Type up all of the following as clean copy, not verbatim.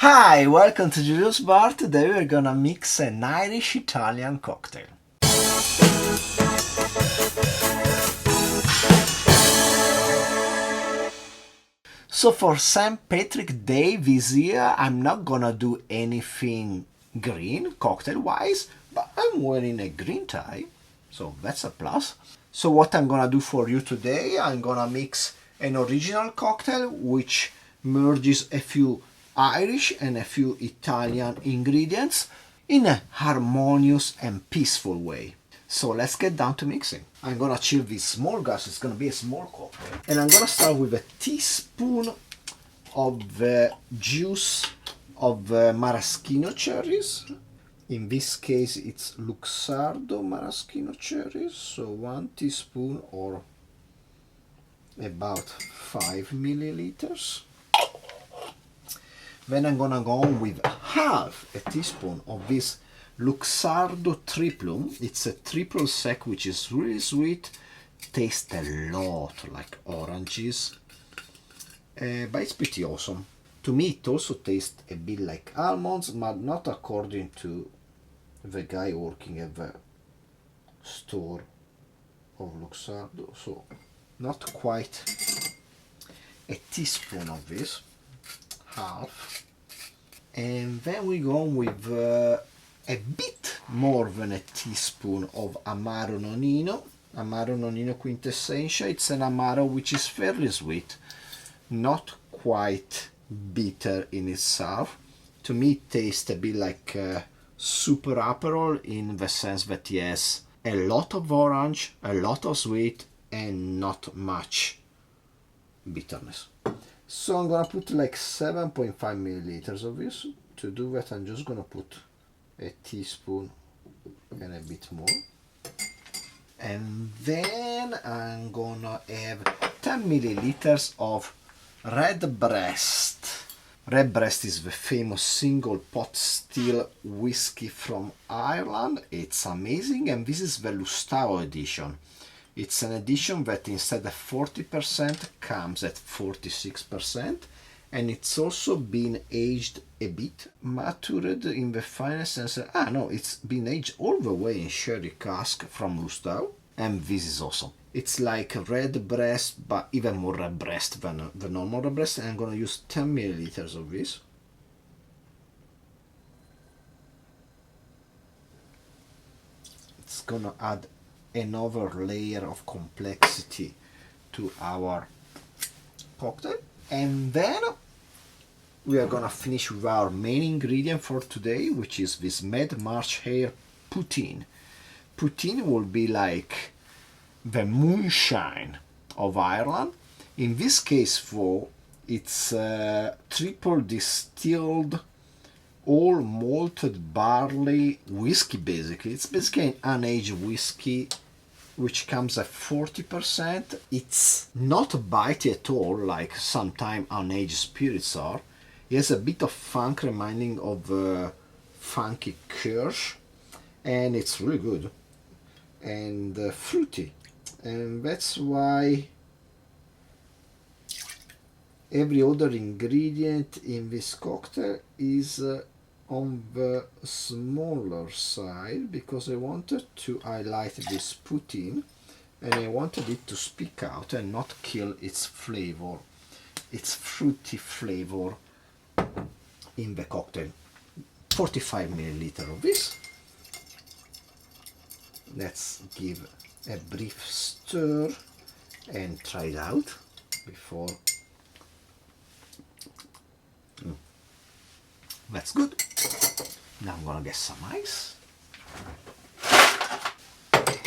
Hi, welcome to Julius Bar. Today we're gonna mix an Irish-Italian cocktail. So for St. Patrick Day this year, I'm not gonna do anything green, cocktail-wise, but I'm wearing a green tie, so that's a plus. So what I'm gonna do for you today, I'm gonna mix an original cocktail which merges a few Irish and a few Italian ingredients in a harmonious and peaceful way. So let's get down to mixing. I'm gonna chill this small glass, it's gonna be a small cocktail. And I'm gonna start with a teaspoon of juice of maraschino cherries. In this case it's Luxardo maraschino cherries, so 1 teaspoon or about 5 milliliters. Then I'm gonna go on with half a teaspoon of this Luxardo Triplum. It's a triple sec which is really sweet, tastes a lot like oranges, but it's pretty awesome. To me it also tastes a bit like almonds, but not according to the guy working at the store of Luxardo, so not quite a teaspoon of this. Half, and then we go with a bit more than a teaspoon of Amaro Nonino. Amaro Nonino Quintessentia. It's an Amaro which is fairly sweet, not quite bitter in itself. To me it tastes a bit like Super Aperol in the sense that it has a lot of orange, a lot of sweet, and not much bitterness. So I'm gonna put like 7.5 milliliters of this. To do that I'm just gonna put a teaspoon and a bit more. And then I'm gonna have 10 milliliters of Red Breast. Red Breast is the famous single pot still whiskey from Ireland. It's amazing, and this is the Lustau edition. It's an edition that instead of 40% comes at 46%, and it's also been aged a bit, matured in the finest sense. No, it's been aged all the way in sherry cask from Lustau, and this is awesome. It's like Red Breast, but even more Red Breast than the normal Red Breast, and I'm gonna use 10 milliliters of this. It's gonna add another layer of complexity to our cocktail, and then we are gonna finish with our main ingredient for today, which is this Mad March Hare Poitín. Poitín will be like the moonshine of Ireland. In this case though, it's triple distilled all malted barley whiskey. Basically it's basically an unaged whiskey which comes at 40%. It's not bitey at all like sometimes unaged spirits are. It has a bit of funk reminding of funky kirsch, and it's really good and fruity, and that's why every other ingredient in this cocktail is on the smaller side, because I wanted to highlight this Poitín and I wanted it to speak out and not kill its flavor, its fruity flavor in the cocktail. 45 milliliters of this. Let's give a brief stir and try it out before. That's good. Now I'm gonna get some ice,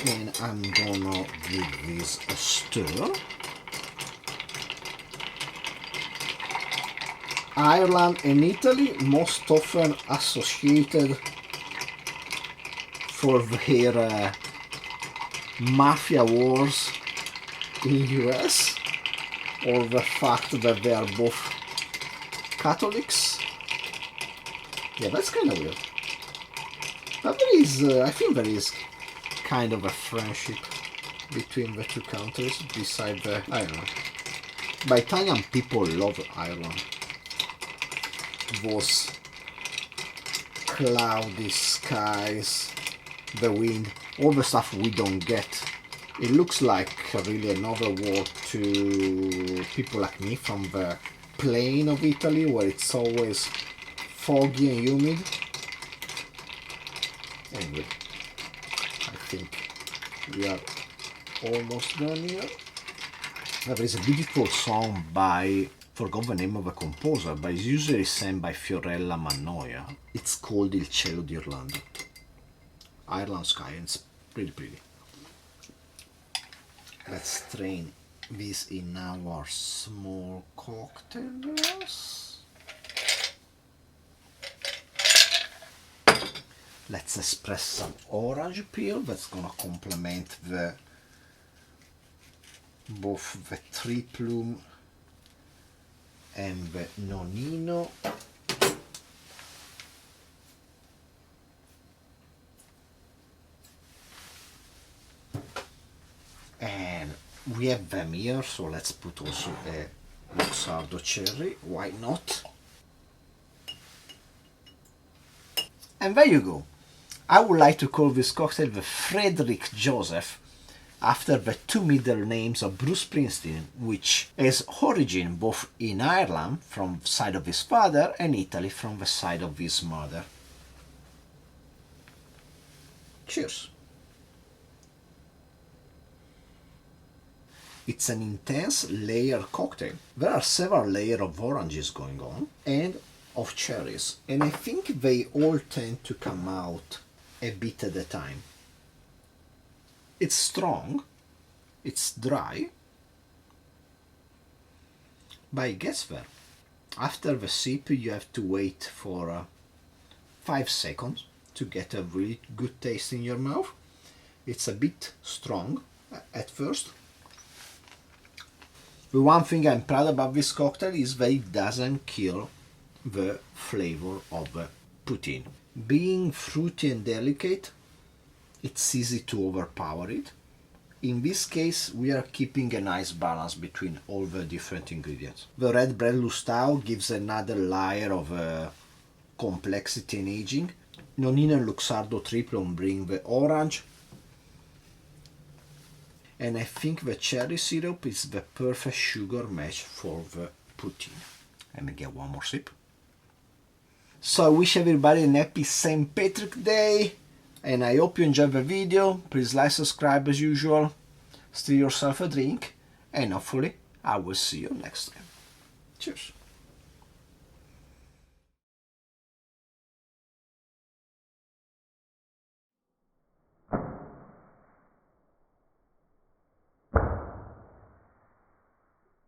and I'm gonna give this a stir. Ireland and Italy most often associated for their mafia wars in US, or the fact that they are both Catholics. Yeah, that's kind of weird. But there is, I think there is kind of a friendship between the two countries, beside the, I don't know. But Italian people love Ireland. those cloudy skies, the wind, all the stuff we don't get. It looks like really another world to people like me from the plain of Italy, where it's always foggy and humid. Anyway, I think we are almost done here. There is a beautiful song by, forgot the name of the composer, but it's usually sang by Fiorella Mannoia. It's called Il cielo d'Irlanda. Ireland sky, and it's pretty pretty. Let's strain this in our small cocktail glass. Let's express some orange peel that's gonna complement the both the Triplum and the Nonino. And we have them here, so let's put also a Luxardo cherry, why not? And there you go. I would like to call this cocktail the Frederick Joseph, after the two middle names of Bruce Springsteen, which has origin both in Ireland from the side of his father and Italy from the side of his mother. Cheers! It's an intense layered cocktail. There are several layers of oranges going on and of cherries, and I think they all tend to come out a bit at a time. It's strong, it's dry, but it gets there. After the sip you have to wait for 5 seconds to get a really good taste in your mouth. It's a bit strong at first. The one thing I'm proud about this cocktail is that it doesn't kill the flavor of the poitín. Being fruity and delicate, it's easy to overpower it. In this case, we are keeping a nice balance between all the different ingredients. The Red Breast Lustau gives another layer of complexity and aging. Nonino and Luxardo Triplum bring the orange. And I think the cherry syrup is the perfect sugar match for the poitín. Let me get one more sip. So I wish everybody an happy St. Patrick's Day, and I hope you enjoyed the video. Please like, subscribe as usual, steal yourself a drink, and hopefully I will see you next time. Cheers!